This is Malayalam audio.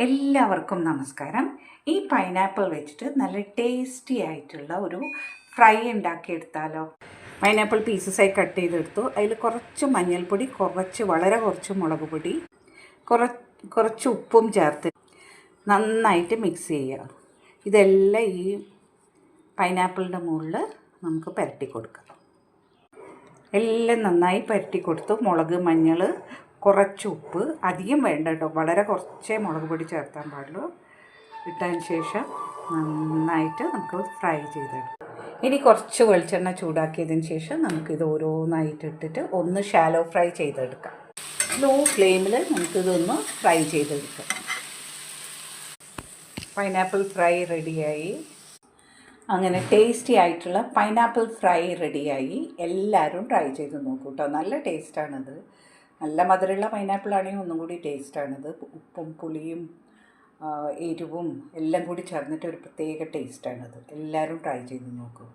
എല്ലാവർക്കും നമസ്കാരം. ഈ പൈനാപ്പിൾ വെച്ചിട്ട് നല്ല ടേസ്റ്റി ആയിട്ടുള്ള ഒരു ഫ്രൈ ഉണ്ടാക്കിയെടുത്താലോ? പൈനാപ്പിൾ പീസസായി കട്ട് ചെയ്തെടുത്തു. അതിൽ കുറച്ച് മഞ്ഞൾപ്പൊടി, വളരെ കുറച്ച് മുളക് പൊടി, കുറച്ച് ഉപ്പും ചേർത്ത് നന്നായിട്ട് മിക്സ് ചെയ്യുക. ഇതെല്ലാം ഈ പൈനാപ്പിളിൻ്റെ മുകളിൽ നമുക്ക് പുരട്ടി കൊടുക്കാം. എല്ലാം നന്നായി പുരട്ടി കൊടുത്തു. മുളക്, മഞ്ഞൾ, കുറച്ച് ഉപ്പ്, അധികം വേണ്ട കേട്ടോ, വളരെ കുറച്ചേ മുളക് പൊടി ചേർത്താൻ പാടുള്ളൂ. ഇട്ടതിന് ശേഷം നന്നായിട്ട് നമുക്ക് ഫ്രൈ ചെയ്തെടുക്കാം. ഇനി കുറച്ച് വെളിച്ചെണ്ണ ചൂടാക്കിയതിന് ശേഷം നമുക്കിത് ഓരോന്നായിട്ട് ഇട്ടിട്ട് ഒന്ന് ഷാലോ ഫ്രൈ ചെയ്തെടുക്കാം. ലോ ഫ്ലെയിമിൽ നമുക്കിതൊന്ന് ഫ്രൈ ചെയ്തെടുക്കാം. പൈനാപ്പിൾ ഫ്രൈ റെഡിയായി. അങ്ങനെ ടേസ്റ്റി ആയിട്ടുള്ള പൈനാപ്പിൾ ഫ്രൈ റെഡിയായി. എല്ലാവരും ട്രൈ ചെയ്ത് നോക്കൂ കേട്ടോ, നല്ല ടേസ്റ്റാണത്. നല്ല മധുരമുള്ള പൈനാപ്പിൾ ആണെങ്കിൽ ഒന്നും കൂടി ടേസ്റ്റാണിത്. ഉപ്പും പുളിയും എരിവും എല്ലാം കൂടി ചേർന്നിട്ട് ഒരു പ്രത്യേക ടേസ്റ്റാണിത്. എല്ലാവരും ട്രൈ ചെയ്ത് നോക്കൂ.